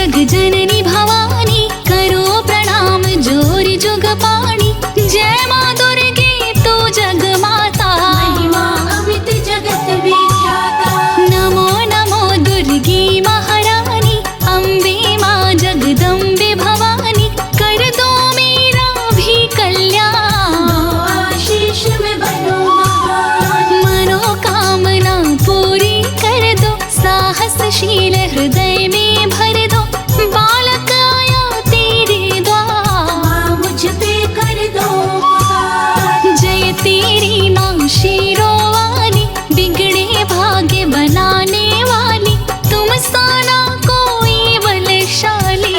जग जननी भवानी, करो प्रणाम जोर जुग पाणी। जय माँ दुर्गे तू जग माता, महिमा अमित जगत विख्याता। नमो नमो दुर्गे महारानी, अम्बे माँ जगदम्बे भवानी, कर दो मेरा भी कल्याण। आशीष में बनो महान, मनोकामना पूरी कर दो, साहसशील हृदय में भर दो। बालक आया तेरे द्वार, माँ मुझ पे कर दो उपकार। जय तेरी माँ शेरों वाली, बिगड़े भाग्य बनाने वाली। तुम साना कोई बलशाली,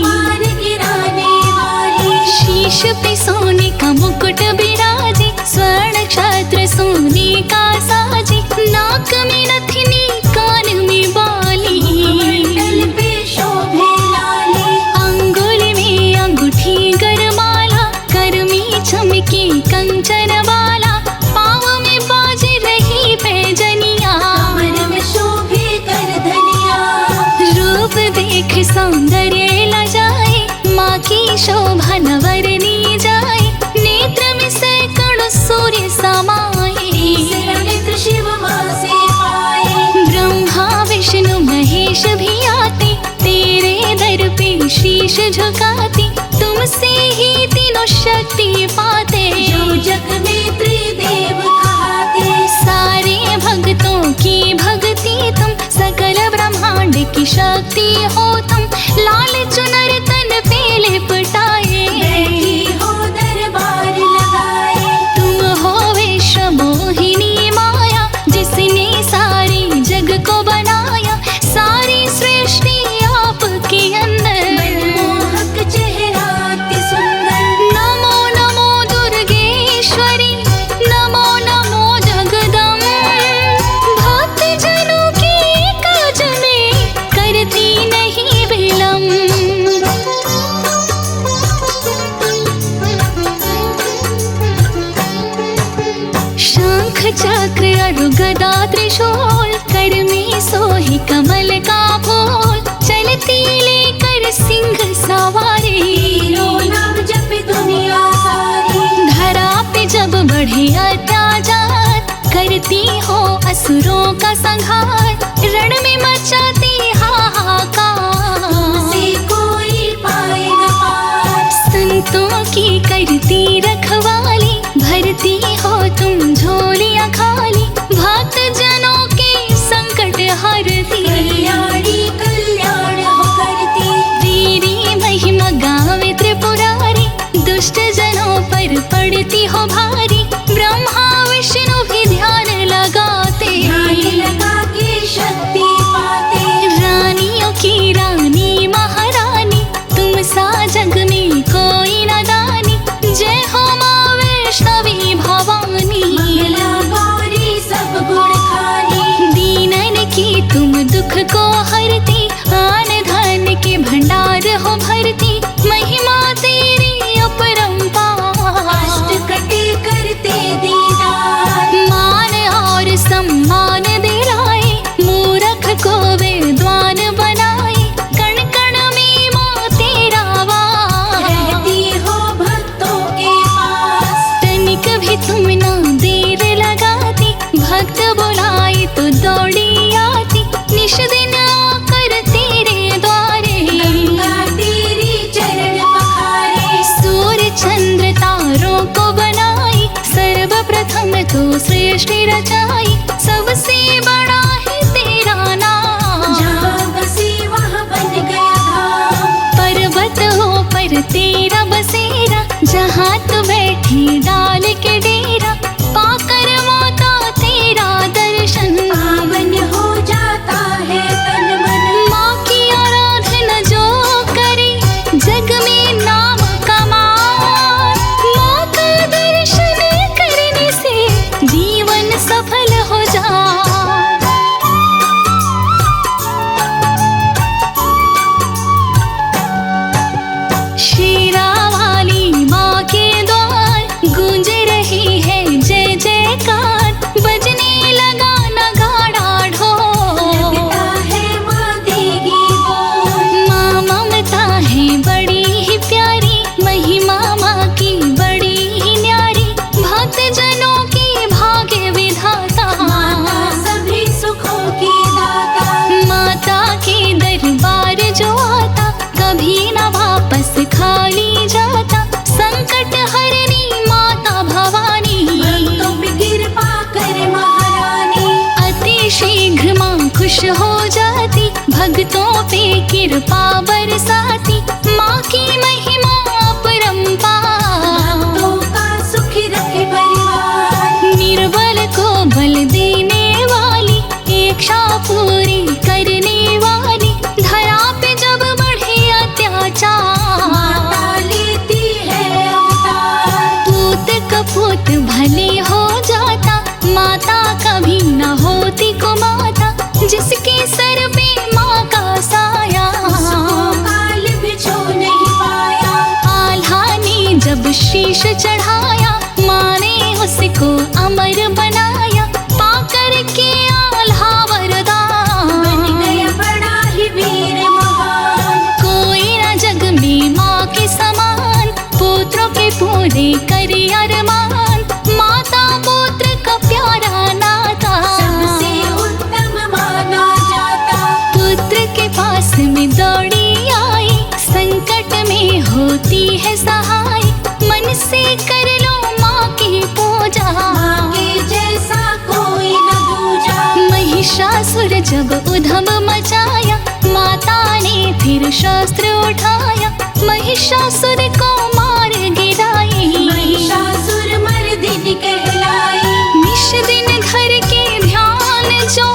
मार गिराने वाली। शीश पे सोने का मुकुट बिराजे, स्वर्ण छत्र सोने का साजे। नाक में नथनी कान में बाली, तल पे शोभे लाली। अंगुल में अंगूठी गरमाला, कर में चमके कंचन वाला। पाँव में बाज रही पैजनिया, कमर में शोभे कर धनिया। रूप देख सौंदर्य लजाए, माँ की शोभा न वर्णी जाए। नेत्र में सैकड़ों सूर्य समाए, नेत्र शिव माँ से पाए। ब्रह्मा विष्णु महेश भी आते, तेरे दर पे शीश झुकाते। तुमसे ही तीनों शक्ति पाते, जो जग में त्रिदेव कहाते। सारे भक्तों की भक्ति तुम, सकल ब्रह्मांड की शक्ति हो तुम। लाल चुनर तन पे लिपटाए, बैठी हो दरबार लगाए। तुम हो विश्व मोहिनी माया, जिसने सारे जग को बनाया। सारी सृष्टि आपके अंदर, मनमोहक चेहरा अति सुंदर। नमो नमो दुर्गेश्वरी, नमो नमो जगदम्बे। भक्त जनों के काज में करती नहीं विलम्ब। शंख चक्र अरु गदा त्रिशूल, कर में सोही कमल का फूल। चलती लेकर सिंह सवारी, तीनों नाम जपे दुनिया सारी। धरा पे जब बढ़े अत्याचार, करती हो असुरों का संहार। रण में मचाती हाहाकार, तुमसे कोई पाए न पार। संतों की करती रखवाली, भरती हो तुम झोलियां खाली। भक्त जनों के संकट हरती, कल्याणी कल्याण हो करती। तेरी महिमा गावे त्रिपुरारी, दुष्ट जनों पर पड़ती हो भारी। ब्रह्मा विष्णु भी ध्यान लगाते, ध्यान लगा के शक्ति पाते। रानियों की रानी महारानी, तुम सा जग में कोई न दानी। जय हो माँ वैष्णवी भवानी, मंगला गौरी सब गुण खानी। दीनन की तुम दुख को हरती, आन धन के भंडार हो भरती। महिमा तेरी अपरंपार, अष्ट कटे करते दीदार। मान और सम्मान दिलाए, मूरख को विद्वान बनाए। कण कण में माँ तेरा वास, रहती हो भक्तों के पास। तनिक भी तुम ना देर लगाती, भक्त बुलाए तो दौड़ी आती। निश दिन आकर तेरे द्वारे, गंगा तेरी चरण पखारे। सूर्य चंद्र तारों को बनाई, सर्वप्रथम तो सृष्टि रचाई। सबसे बड़ा जो आता, कभी न वापस खाली जाता। संकट हरनी माता भवानी, भक्तों पे कृपा करे महारानी। अति शीघ्र माँ खुश हो जाती, भक्तों पे कृपा बरसाती। माँ की महिमा अपरंपार, भक्तों का सुखी रखे परिवार। निर्बल को बल देने वाली, इच्छा पूरी करने वाली। धरा पे जब बढ़े अत्याचार, माता लेती है अवतार। पूत कपूत भले हो जाता, माता कभी न होती को माता। जिसके सर पे माँ का साया, उसको काल भी छू नहीं पाया। आल्हा ने जब शीश चढ़ाया, माँ ने उसको अमर बनाया। पाकर के आल्हा वरदान, बन गया बड़ा ही वीर महान। कोई न जग में माँ के समान, पुत्रों के पूरे करे अरमान। माता पुत्र का प्यारा नाता, सबसे उत्तम माना जाता। पुत्र के पास में दौड़ी आई, संकट में होती है सहाय। मन से कर लो माँ की पूजा, माँ के जैसा कोई न दूजा। महिषासुर जब उधम मचाया, माता ने फिर शस्त्र उठाया। महिषासुर को मार गिराई, महिषासुर मर्दिनी कहलाई। निश दिन धर के ध्यान जो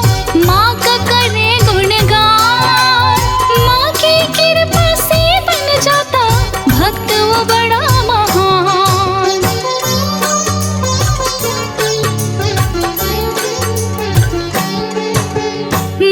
माँ का करे गुणगान। माँ की कृपा से बन जाता भक्त वो बड़ा महान।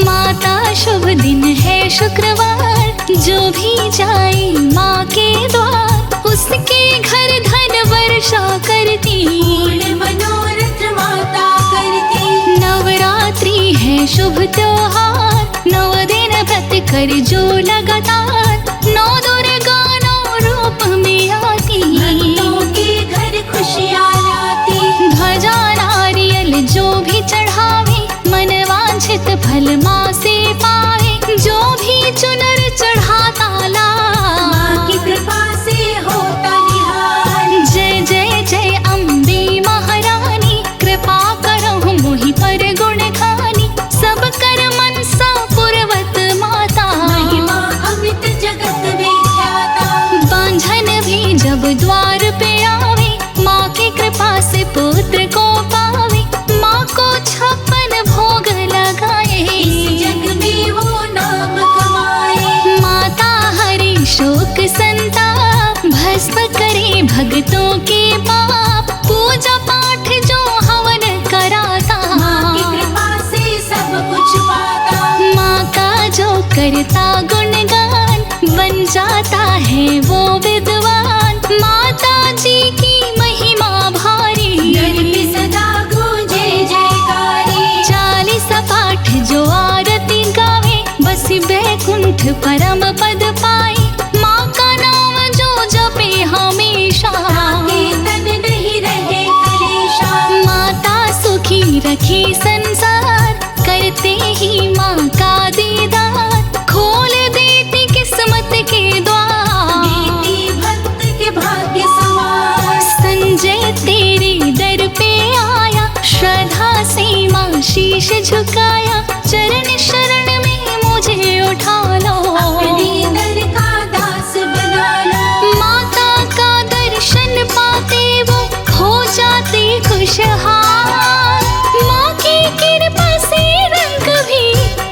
माता शुभ दिन है शुक्रवार, जो भी जाए माँ के द्वार, उसके घर धन वर्षा करती। पूर्ण मनोरथ माता करती। नवरात्रि है शुभ त्योहार, 9 दिन व्रत कर जो लगातार। 9 दुर्गा 9 रूप में आती, भक्तों के घर खुशियाँ लाती। ध्वजा नारियल जो भी चढ़ावे, मन वांछित फल माँ से पावे। जो भी चुनर चढ़ाता माँ की लाल, कृपा से होता निहाल। जय जय जय अम्बे महारानी। कृपा करहु मोहि पर गुण खानी, सब कर मनसा पुरवत माता। महिमा अमित जगत विख्याता। बांझन भी जब द्वार पे आवे, माँ की कृपा से पुत्र को पावे। माँ को 56 भोग लगाए, इस जग में वो नाम कमाए। माता हरे शोक संताप, भस्म करे भक्तों के पाप। पूजा पाठ जो हवन कराता, माँ की कृपा से सब कुछ पाता। माँ का जो करता गुणगान, बन जाता है वो विद्वान। माता जी की महिमा भारी, दर पे सदा गूंजे जयकारी। 40 पाठ जो आरती गावे, बस बैकुंठ परम पद पाए। माँ का नाम जो जपे हमेशा, ताके तन नहीं रहे कलेशा। माता सुखी रखे संसार, करते ही माँ का दीदार। खोल देती किस्मत के द्वार, बेटी भक्त के भाग्य सवार। संजय तेरे दर पे आया, श्रद्धा से माँ शीश झुकाया। चरण शरण में मुझे उठा लो, अपने दर का दास बना लो। माता का दर्शन पाते वो हो जाते खुशहाल। माँ की कृपा से रंग भी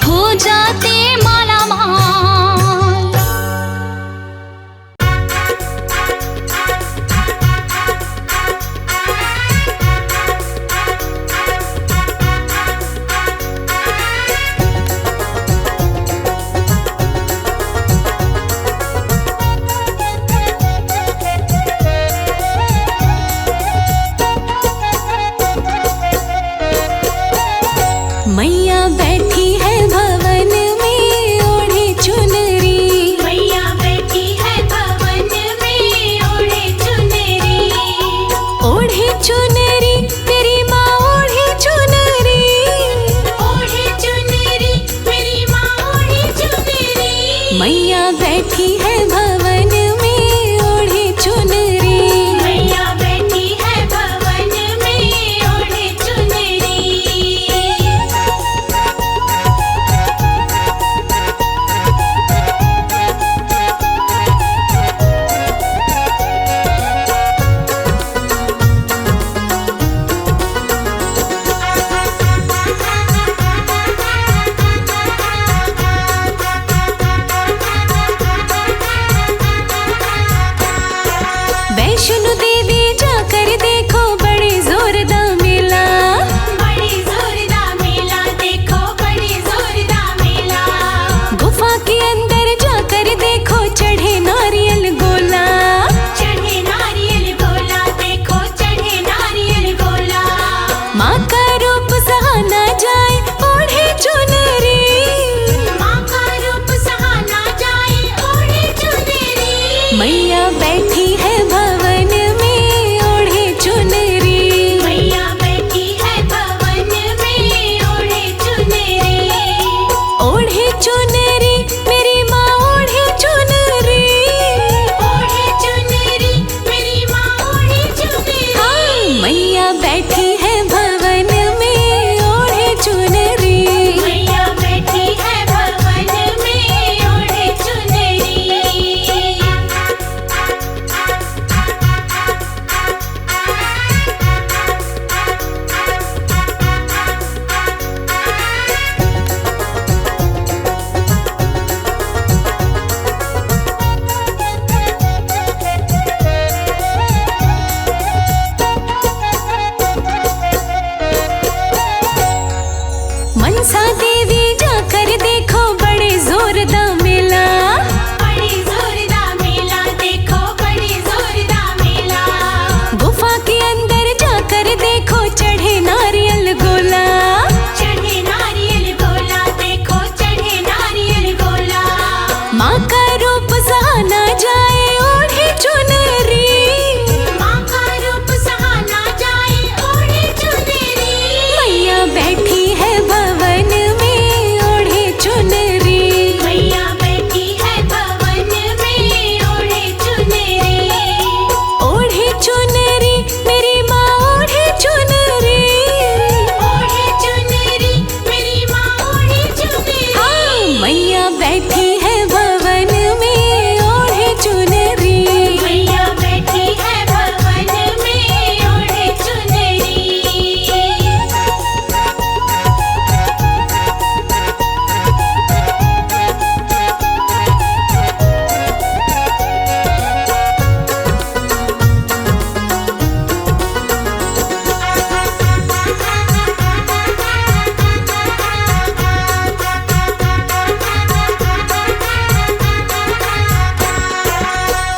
हो जाते माला माल। मैया बैठी है भवन में ओढ़े चुनरी। मैया बैठी है भवन में ओढ़े चुनरी। ओढ़े चुनरी तेरी माँ ओढ़े चुनरी। ओढ़े चुनरी मेरी माँ ओढ़े चुनरी। मैया बैठी है भवन में ओढ़े चुनरी। मैया बैठी है भवन में ओढ़े चुनरी। वैष्णो देवी जाकर देखो बड़े जोरदार मेला। बड़ी जोरदार मेला देखो, बड़ी जोरदार मेला। गुफा के अंदर जाकर देखो चढ़े नारियल गोला। चढ़े नारियल गोला देखो, चढ़े नारियल गोला। माँ का रूप सहा ना जाए ओढ़े चुनरी। माँ का रूप सहा ना जाए ओढ़े चुनरी। मैया बैठी है भवन में ओढ़े चुनरी। मैया बैठी है भवन में ओढ़े चुनरी। ओढ़े चुनरी मेरी माँ ओढ़े चुनरी। ओढ़े चुनरी मेरी माँ ओढ़े चुनरी। हाँ, मैया बैठी है भवन में ओढ़े चुनरी। मैया बैठी है भवन में ओढ़े चुनरी। मनसा देवी जाकर देखो बड़े जोरदार मेला। बड़ी जोरदार मेला देखो, बड़ी जोरदार मेला। गुफा के अंदर जाकर देखो चढ़े नारियल गोला। चढ़े नारियल गोला देखो, चढ़े नारियल गोला। माँ का रूप सहा ना जाए ओढ़े चुनरी। माँ का रूप सहा ना जाए ओढ़े चुनरी। मैया बैठी है भवन में ओढ़े चुनरी। मैया बैठी है भवन में ओढ़े चुनरी। ओढ़े चुनरी मेरी माँ ओढ़े चुनरी। ओढ़े चुनरी मेरी माँ ओढ़े चुनरी। हाँ, मैया बैठी है भवन में ओढ़े चुनरी। मैया बैठी है भवन में ओढ़े चुनरी।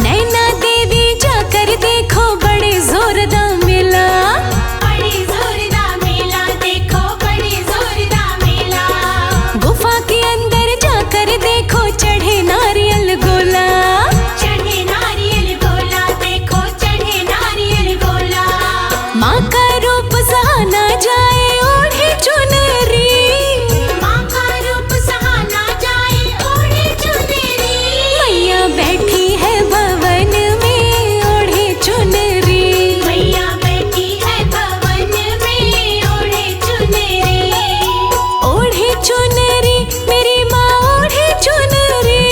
नैना देवी जाकर देखो बड़े जोरदार मेला। बड़ी जोरदार मेला देखो, बड़ी जोरदार मेला। गुफा के अंदर जाकर देखो चढ़े नारियल गोला। चढ़े नारियल गोला देखो, चढ़े नारियल गोला। माँ का रूप सहा ना जाए ओढ़े चुनरी। माँ का रूप सहा ना जाए ओढ़े चुनरी। मैया बैठी है भवन में ओढ़े चुनरी। मैया बैठी है भवन में ओढ़े चुनरी। ओढ़े चुनरी मेरी माँ ओढ़े चुनरी।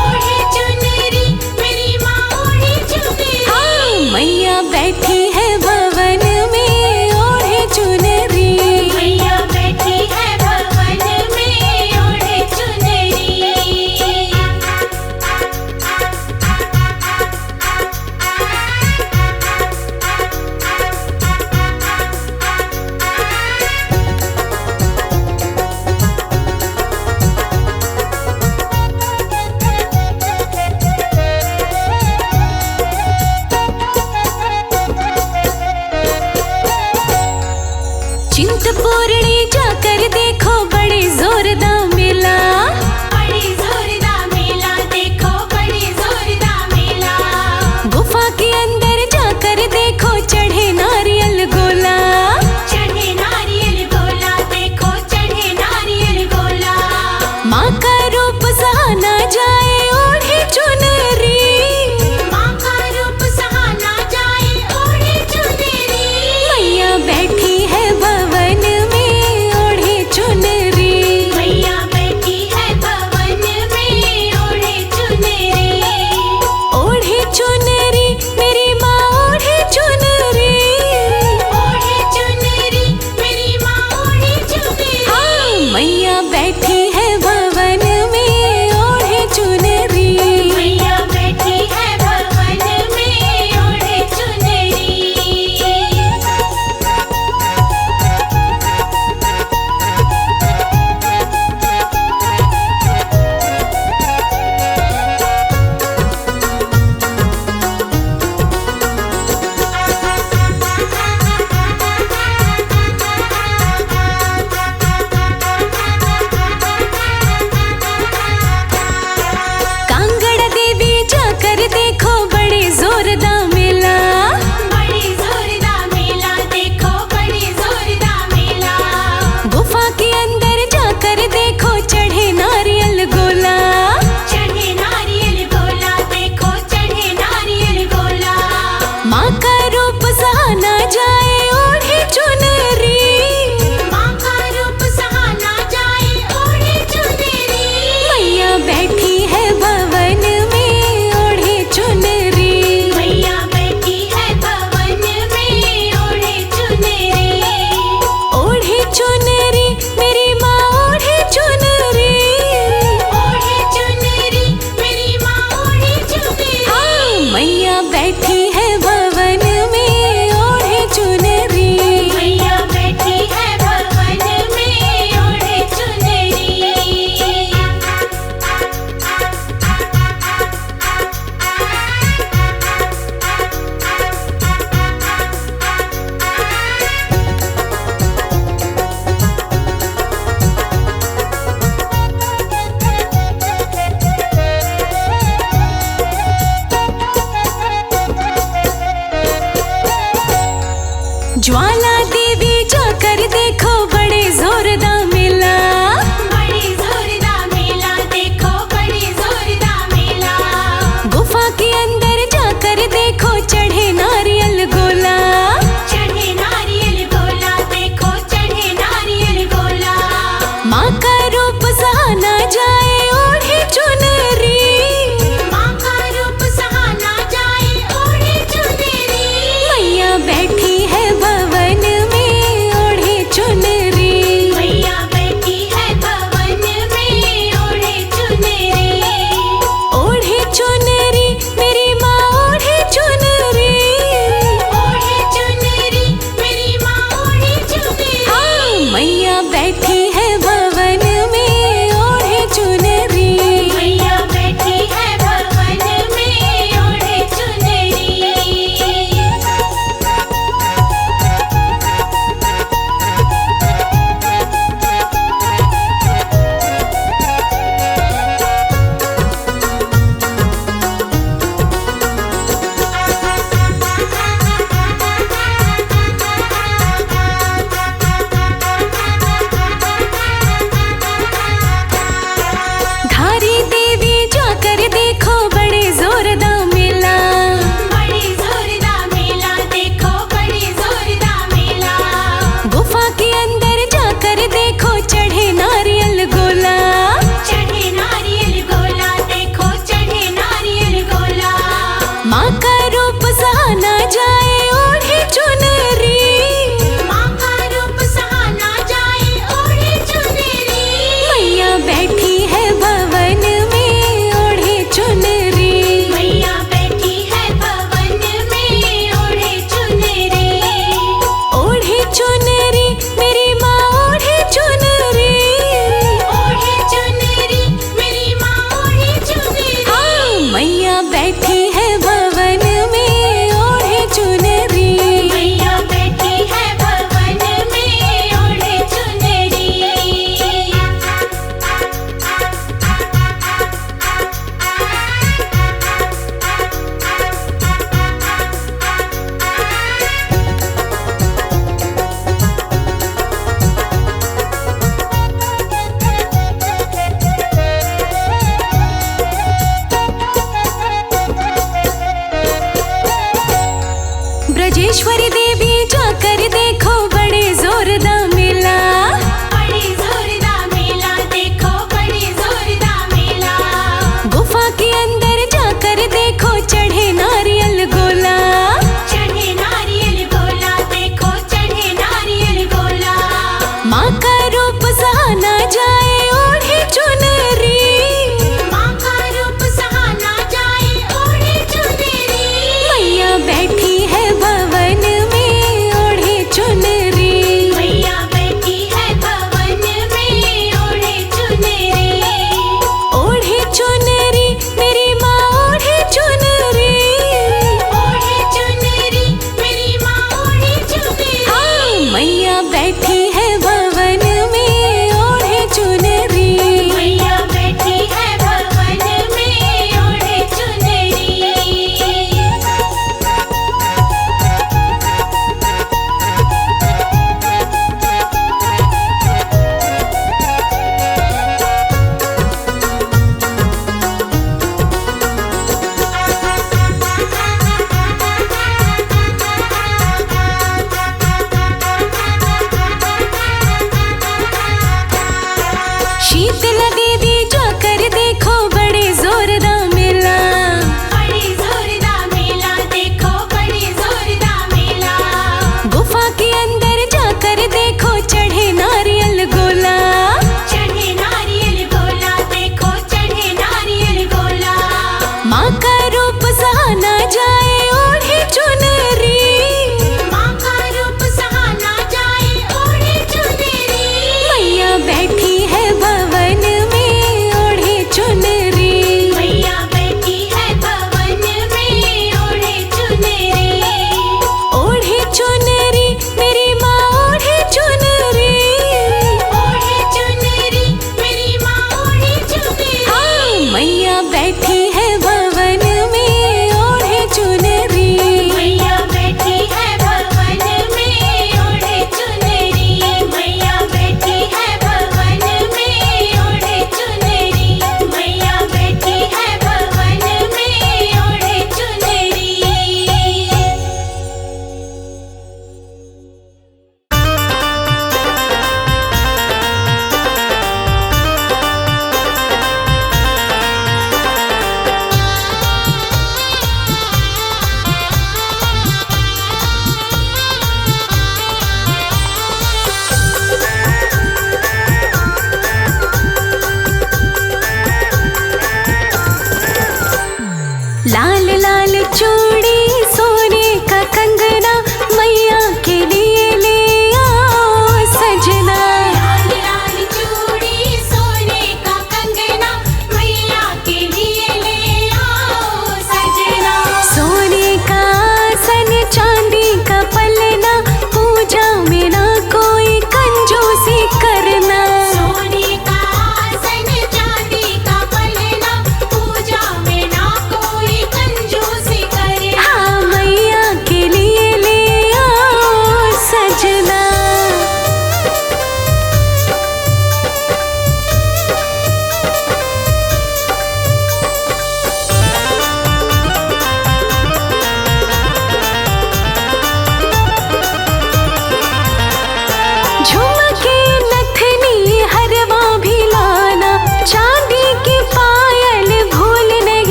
ओढ़े चुनरी मेरी माँ ओढ़े चुनरी। हाँ, मैया बैठी है भवन में ओढ़े चुनरी। मैया बैठी है भवन में ओढ़े चुनरी। चिंतपूर्णी जाकर देखो बड़े जोरदार मेला। बड़ी जोरदार मेला देखो, बड़ी जोरदार मेला। गुफा के अंदर जाकर देखो चढ़े नारियल गोला। चढ़े नारियल गोला देखो, चढ़े नारियल गोला। माँ का रूप सहा ना जाए ओढ़े मैया बैठी है भवन में ओढ़े चुनरी। मैया बैठी है भवन में ओढ़े चुनरी। कांगड़ा देवी जाकर देखो बड़े जोरदार मेला। बड़ी जोरदार मेला देखो, बड़ी जोरदार मेला। गुफा के अंदर जाकर देखो चढ़े नारियल गोला। चढ़े नारियल गोला देखो, चढ़े नारियल गोला। माँ का रूप सहाना जाए ओढ़े चुनरी। माँ का रूप सहाना जाए ओढ़े चुनरी। मैया बैठी है भवन में ओढ़े चुनरी। मैया बैठी है भवन में ओढ़े चुनरी। ओढ़े चुनरी मेरी माँ ओढ़े चुनरी। ओढ़े चुनरी मेरी माँ ओढ़े चुनरी। हाँ, मैया बैठी है भवन में ओढ़े चुनरी। मैया बैठी है भवन में ओढ़े चुनरी। ज्वाला देवी जाकर देखो बड़े जोरदार मेला। बड़ी जोरदार मेला देखो, बड़ी जोरदार मेला। गुफा के अंदर जाकर देखो चढ़े नारियल गोला। चढ़े नारियल गोला देखो, चढ़े नारियल गोला। माँ का रूप सहाना जाए ओढ़े चुनरी। माँ का रूप सहाना जाए ओढ़े चुनरी। मैया बैठी है भवन में ओढ़े चुनरी। मैया बैठी है भवन में ओढ़े चुनरी। ओढ़े चुनरी मेरी माँ ओढ़े चुनरी। ओढ़े चुनरी मेरी माँ ओढ़े चुनरी। हाँ, मैया बैठी है भवन में ओढ़े चुनरी। मैया बैठी है भवन में ओढ़े चुनरी।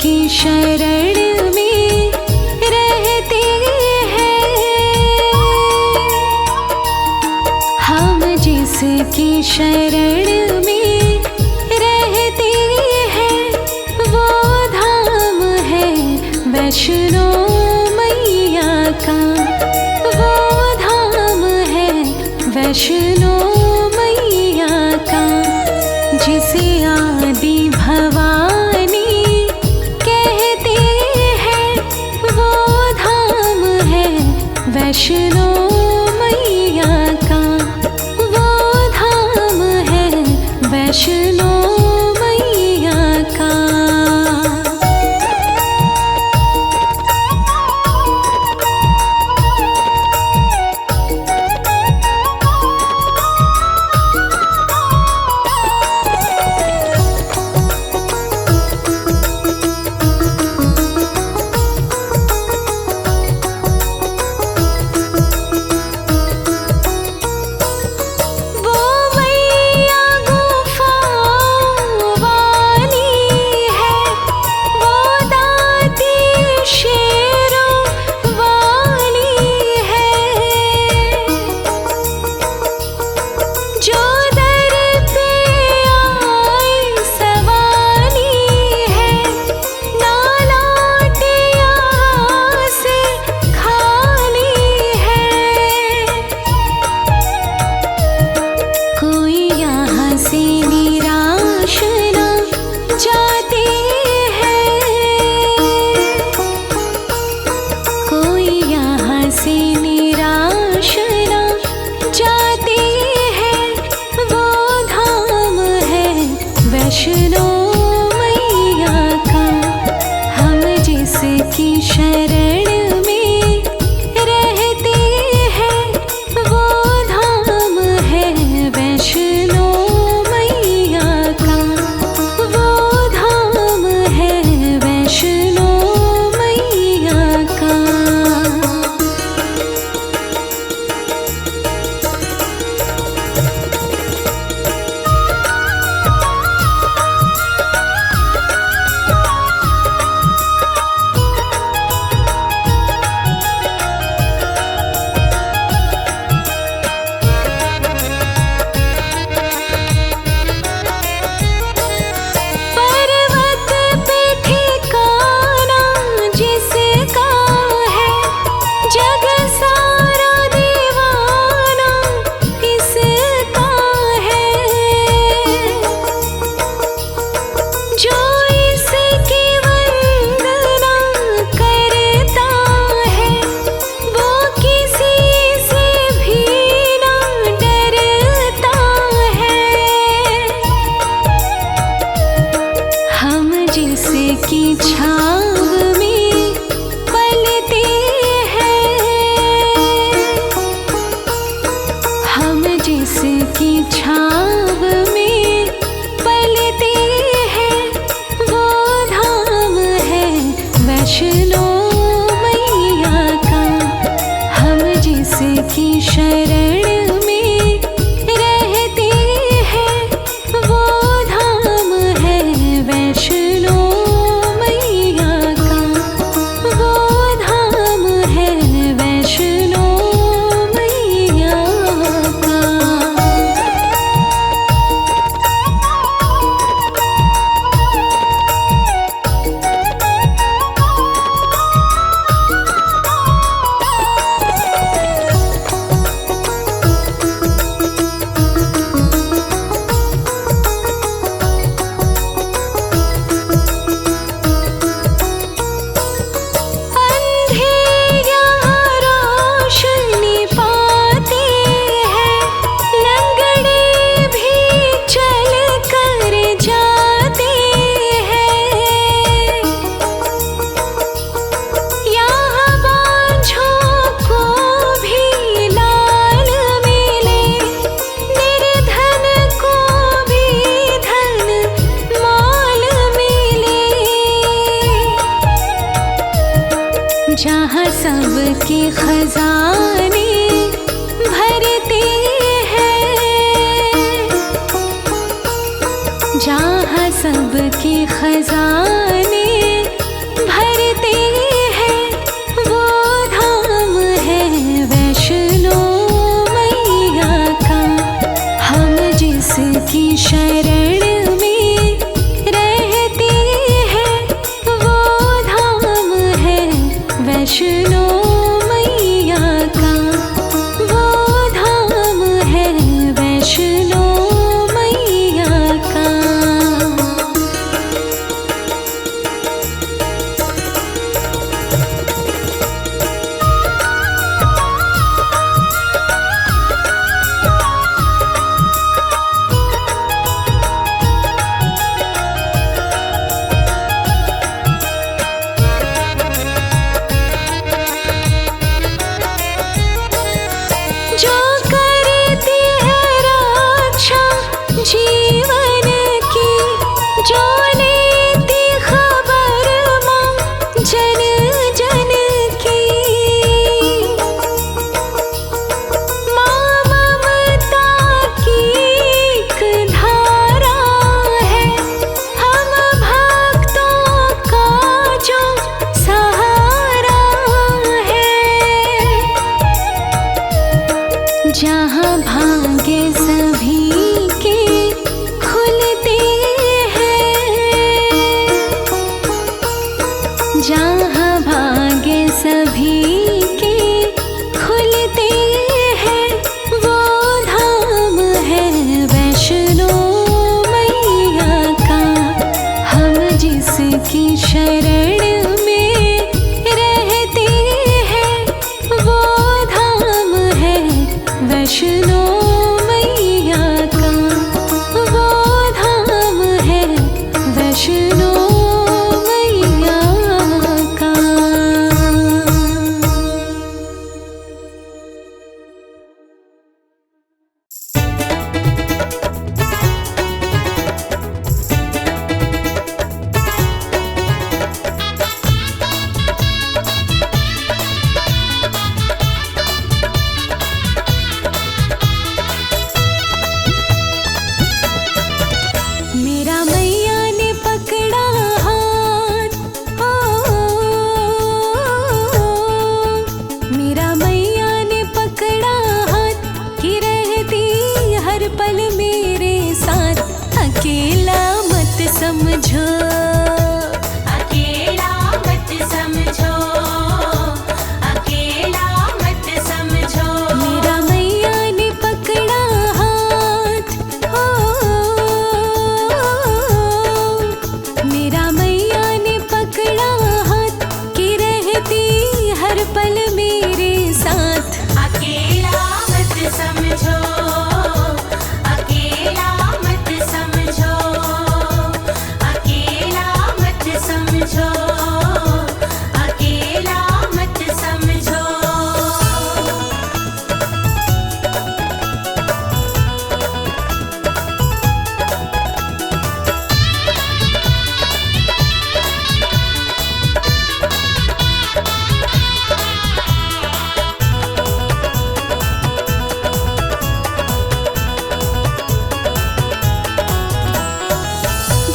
की शरण में रहते हैं, हम जिसकी शरण में रहते हैं वो धाम है वैष्णो मैया का, वो धाम है वैष्णो मैया का, जिसे आदि भवानी कहते हैं वो धाम है वैष्णो मैया का, वो धाम है वैष्णो मैया का। वैष्णो मैया का, हम जिसकी शरण में रहते हैं वो धाम है वैष्णो मैया का, वो धाम है वैष्णो मैया का। जिसकी छाँव में पलते हैं, हम जिसकी छाँव में पलते हैं वो धाम है वैष्णो मैया का, हम जिसकी शरण में रहते हैं वो धाम है वैष्णो जहाँ सबके खजाने भरते हैं, जहाँ सबके खजाने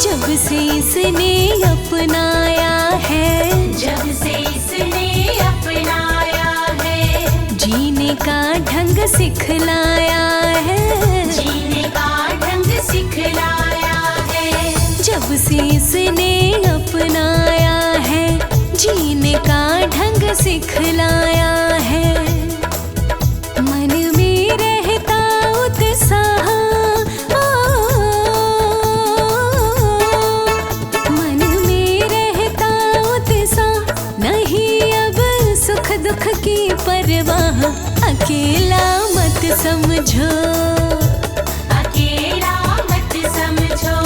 जब से इसने अपनाया है, जब से इसने अपनाया है, जीने का ढंग सिखलाया है, जीने का ढंग सिखलाया है। जब से इसने अपनाया है, जीने का ढंग सिखलाया है। मन में रहता उत्साह, मन में रहता उत्साह, नहीं अब सुख दुख की परवाह। अकेला मत समझो, अकेला मत समझो,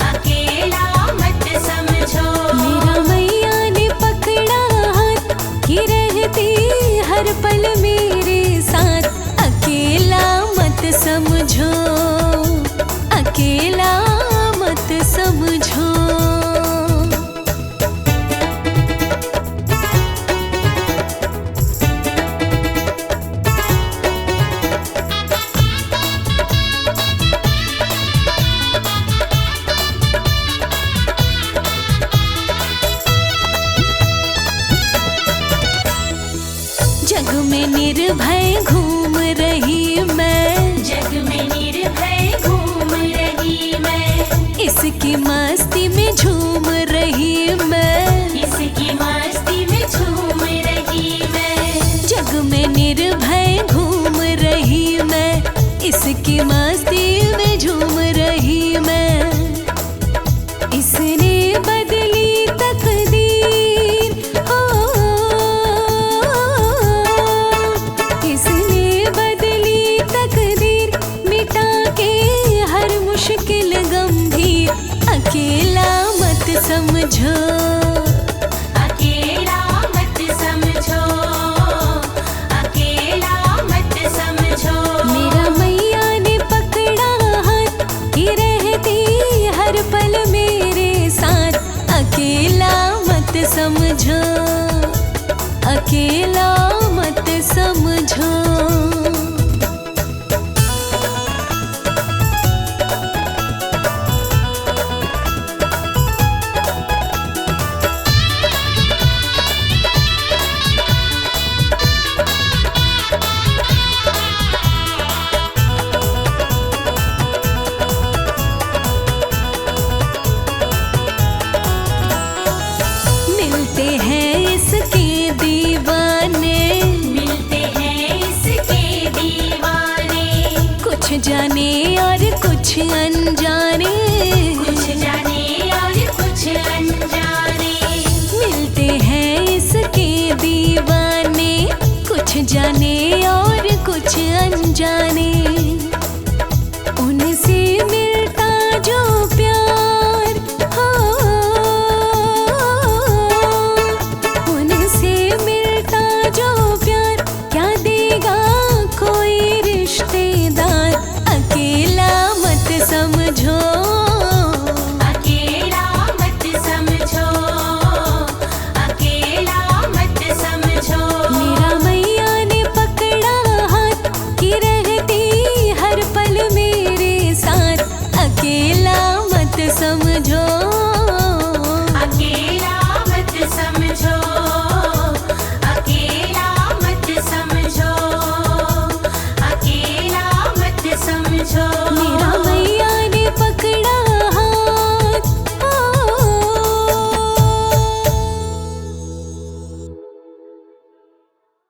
अकेला मत समझो। मेरा मैया ने पकड़ा हाथ कि रहती हर पल मेरे साथ। अकेला मत समझो, अकेला मत समझो। जग में निर्भय घूम रही मैं, जग में निर्भय घूम रही मैं, इसकी मस्ती में झूम रही मैं, इसकी मस्ती में झूम रही मैं। जग में निर्भय घूम रही मैं, इसकी मस्ती में झूम रही मैं। इसने बदली तकदीर, हो इसने बदली तकदीर, मिटा के हर मुश्किल गंभीर। अकेला मत समझो, अकेला मत समझो, अकेला मत समझो। मेरा मैया ने पकड़ा हाथ कि रहती हर पल मेरे साथ। अकेला मत समझो, अकेला मत समझो। मिलते हैं इसके दीवाने, मिलते हैं इसके दीवाने, कुछ जाने और कुछ अनजाने, कुछ जाने और कुछ अनजाने। मिलते हैं इसके दीवाने, कुछ जाने और कुछ अनजाने। उनसे मिलता जो प्यार, हो उनसे मिलता जो प्यार, क्या देगा कोई रिश्तेदार। अकेला मत समझो, अकेला मत समझो, अकेला मत समझो। मेरा मैया ने पकड़ा हाथ कि रहती हर पल मेरे साथ। अकेला मत समझो, अकेला मत समझो, अकेला मत समझो, अकेला मत समझो।